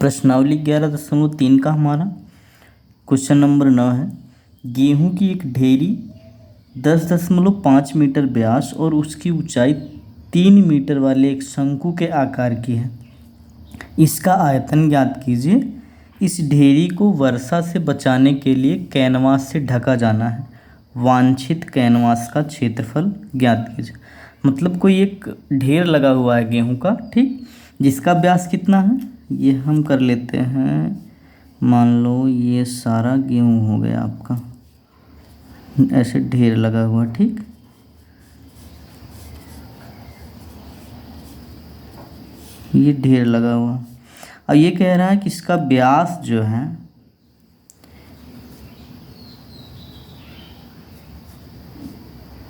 प्रश्नावली 11.3 का हमारा क्वेश्चन नंबर 9 है। गेहूं की एक ढेरी 10.5 मीटर व्यास और उसकी ऊंचाई 3 मीटर वाले एक शंकु के आकार की है। इसका आयतन ज्ञात कीजिए। इस ढेरी को वर्षा से बचाने के लिए कैनवास से ढका जाना है। वांछित कैनवास का क्षेत्रफल ज्ञात कीजिए। मतलब कोई एक ढेर लगा हुआ है गेहूं का, ठीक, जिसका व्यास कितना है ये हम कर लेते हैं। मान लो ये सारा गेहूं हो गया आपका, ऐसे ढेर लगा हुआ, ठीक। ये ढेर लगा हुआ, अब ये कह रहा है कि इसका व्यास जो है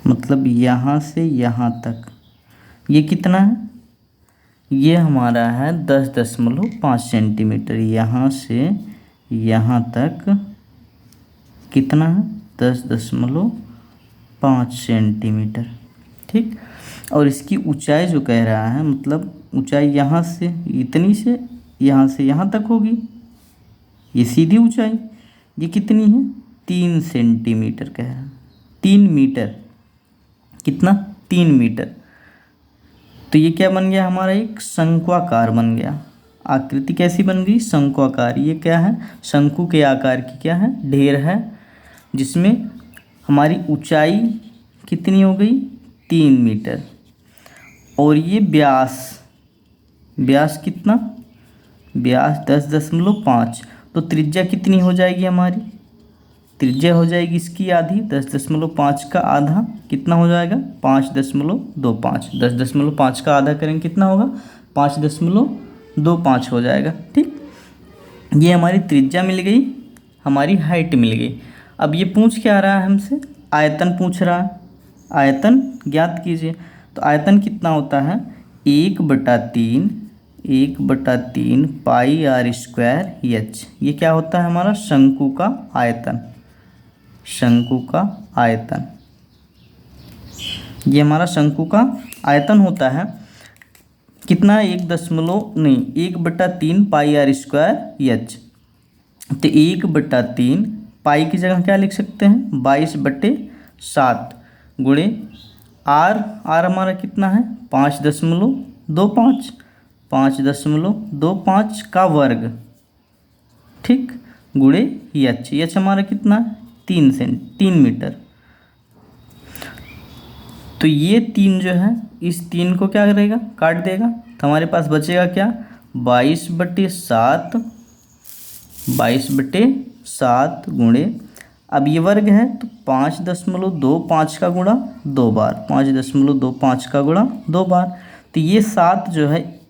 मतलब यहाँ से यहाँ तक ये कितना है, ये हमारा है 10.5 सेंटीमीटर। यहाँ से यहाँ तक कितना है 10.5 सेंटीमीटर, ठीक। और इसकी ऊंचाई जो कह रहा है मतलब ऊंचाई यहाँ से इतनी से यहाँ तक होगी, ये सीधी ऊंचाई। ये कितनी है 3 सेंटीमीटर कह रहा है। 3 मीटर, कितना 3 मीटर। तो ये क्या बन गया हमारा, एक शंक्वाकार बन गया। आकृति कैसी बन गई, शंक्वाकार। ये क्या है, शंकु के आकार की क्या है, ढेर है, जिसमें हमारी ऊंचाई कितनी हो गई 3 मीटर। और ये व्यास कितना, व्यास 10.5। तो त्रिज्या कितनी हो जाएगी हमारी, त्रिज्या हो जाएगी इसकी आधी। 10.5 का आधा कितना हो जाएगा 5.25। 10.5 का आधा करेंगे कितना होगा 5.25 हो जाएगा, ठीक। ये हमारी त्रिज्या मिल गई, हमारी हाइट मिल गई। अब ये पूछ क्या रहा है हमसे, आयतन पूछ रहा है। आयतन ज्ञात कीजिए। तो आयतन कितना होता है 1/3 पाई आर स्क्वायर एच। ये क्या होता है हमारा शंकु का आयतन। शंकु का आयतन, ये हमारा शंकु का आयतन होता है। कितना 1/3 पाई आर स्क्वायर एच। तो 1/3 पाई की जगह क्या लिख सकते हैं 22/7 गुणे आर हमारा कितना है 5.25 का वर्ग, ठीक, गुणे एच हमारा कितना है 3 मीटर। तो ये 3 जो है इस 3 को क्या करेगा, काट देगा। तो हमारे पास बचेगा क्या 22/7 गुणे, अब ये वर्ग है तो 5.25 का गुणा 2 बार, 5.25 का गुणा 2 बार। तो ये 7 जो है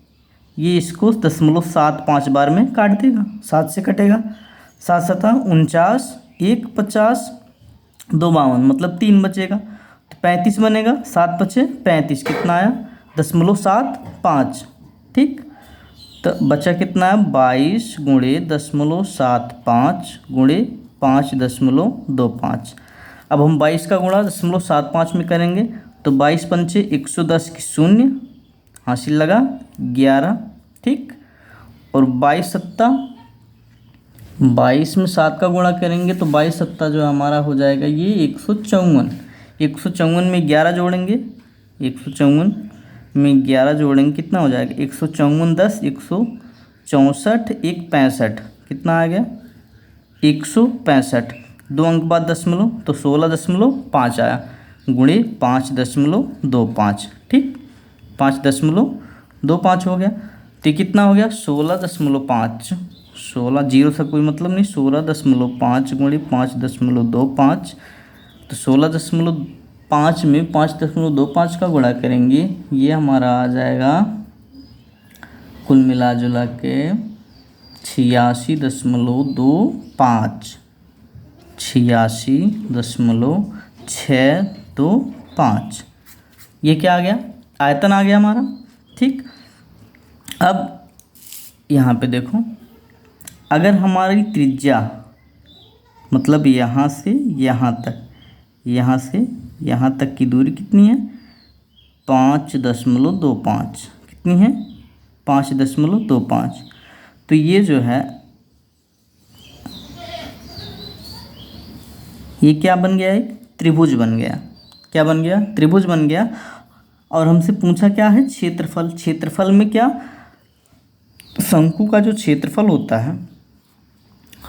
ये इसको 0.75 बार में काट देगा, 7 से कटेगा। 7 7 49, 1 50, 2 52, मतलब 3 बचेगा तो 35 बनेगा। 7 5 35, कितना आया 0.75, ठीक। तो बचा कितना है 22 गुणे 0.75 गुणे 5.25। अब हम 22 का गुणा 0.75 में करेंगे तो 22 पंचे 110 की 0 हासिल लगा 11, ठीक। और 22 सत्ता 22 में 7 का गुणा करेंगे तो 22 सत्ता जो हमारा हो जाएगा ये 154। 154 में 11 जोड़ेंगे, 154 में 11 जोड़ेंगे कितना हो जाएगा 154 10 164 1 65, कितना आ गया 165। 2 अंक बाद दशमलव तो 16.5 आया गुणे 5.25, ठीक, 5.25 हो गया। तो कितना हो गया 16.5, 16 जीरो से कोई मतलब नहीं, 16.5 गुणे 5.25। तो 16.5 में 5.25 का गुणा करेंगे, ये हमारा आ जाएगा कुल मिला जुला के 86.25, 86.625। ये क्या आ गया आयतन आ गया हमारा, ठीक। अब यहाँ पे देखो, अगर हमारी त्रिज्या मतलब यहाँ से यहाँ तक की दूरी कितनी है 5.25, कितनी है 5.25। तो ये जो है ये क्या बन गया, एक त्रिभुज बन गया। क्या बन गया, त्रिभुज बन गया। और हमसे पूछा क्या है, क्षेत्रफल। क्षेत्रफल में क्या, शंकु का जो क्षेत्रफल होता है,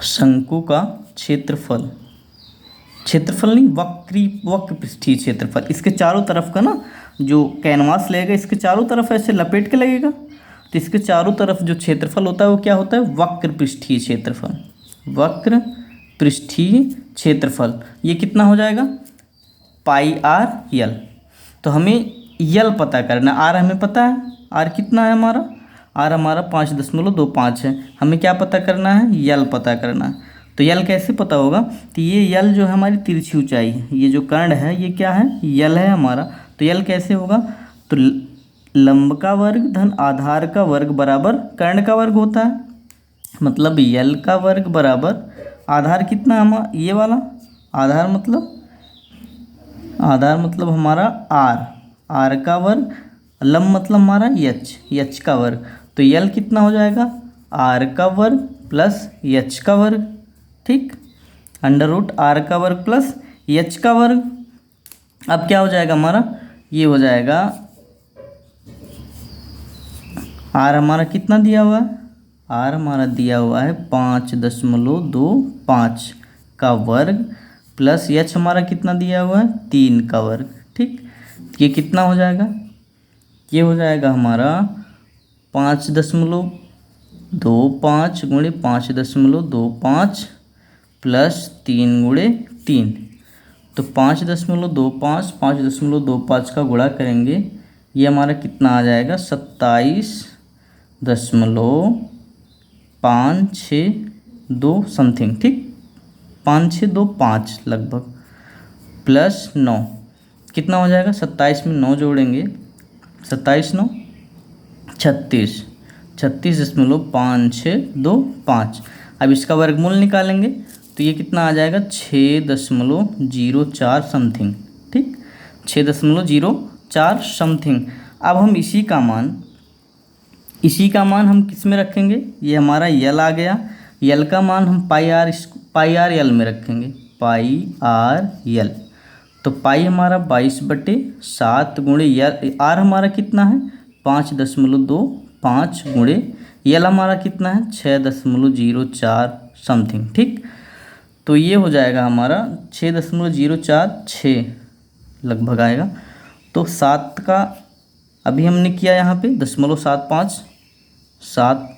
शंकु का क्षेत्रफल, क्षेत्रफल नहीं वक्र पृष्ठीय क्षेत्रफल, इसके चारों तरफ का ना जो कैनवास लगेगा इसके चारों तरफ ऐसे लपेट के लगेगा, तो इसके चारों तरफ जो क्षेत्रफल होता है वो क्या होता है, वक्र पृष्ठीय क्षेत्रफल। वक्र पृष्ठीय क्षेत्रफल ये कितना हो जाएगा, पाई आर यल। तो हमें यल पता करना, आर हमें पता है, आर कितना है हमारा, आर हमारा 5.25 है। हमें क्या पता करना है, यल पता करना है। तो यल कैसे पता होगा, तो ये यल जो है हमारी तिरछी ऊंचाई है, ये जो कर्ण है ये क्या है, यल है हमारा। तो यल कैसे होगा, तो लंब का वर्ग धन आधार का वर्ग बराबर कर्ण का वर्ग होता है। मतलब यल का वर्ग बराबर आधार कितना है हमारा, ये वाला आधार मतलब हमारा आर का वर्ग, लंब मतलब हमारा यच का वर्ग। तो यल कितना हो जाएगा, आर का वर्ग प्लस यच का वर्ग, ठीक, अंडर रूट आर का वर्ग प्लस यच का वर्ग। अब क्या हो जाएगा हमारा, ये हो जाएगा आर हमारा कितना दिया हुआ है, आर हमारा दिया हुआ है 5.25 का वर्ग प्लस एच हमारा कितना दिया हुआ है 3 का वर्ग, ठीक। ये कितना हो जाएगा, ये हो जाएगा हमारा 5.25 गुणे 5.25 प्लस 3 गुणे 3। तो 5.25 5.25 का गुणा करेंगे, ये हमारा कितना आ जाएगा 27.562 समथिंग, ठीक, 5625 लगभग, प्लस 9 कितना हो जाएगा, 27 में 9 जोड़ेंगे, 27 9 36, 36.5625। अब इसका वर्गमूल निकालेंगे तो ये कितना आ जाएगा 6.04 समथिंग, ठीक, 6.04 समथिंग। अब हम इसी का मान हम किस में रखेंगे, ये हमारा यल आ गया, यल का मान हम पाई आर यल में रखेंगे, पाई आर यल। तो पाई हमारा 22/7 गुणे यल, आर हमारा कितना है 5.25 गुणे यल हमारा कितना है 6.04 समथिंग, ठीक। तो ये हो जाएगा हमारा 6.046 लगभग आएगा। तो 7 का अभी हमने किया यहाँ पे 0.75, 7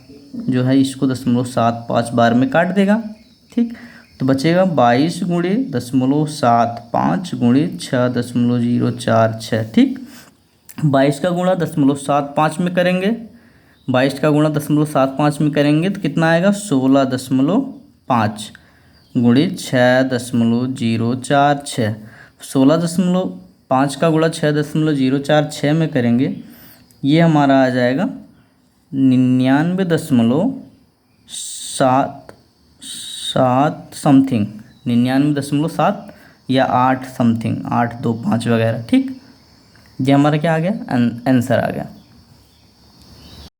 जो है इसको 0.75 बार में काट देगा, ठीक। तो बचेगा 22 गुणे 0.75 गुणे 6.046, ठीक। 22 का गुणा 0.75 में करेंगे, 22 का गुणा 0.75 में करेंगे तो कितना आएगा 16.5 गुणे 6.046। 16.5 का गुणा 6.046 में करेंगे, ये हमारा आ जाएगा 99.7 समथिंग, 99.7 या 8 समथिंग, 825 वगैरह, ठीक। ये हमारा क्या आ गया, आंसर आ गया।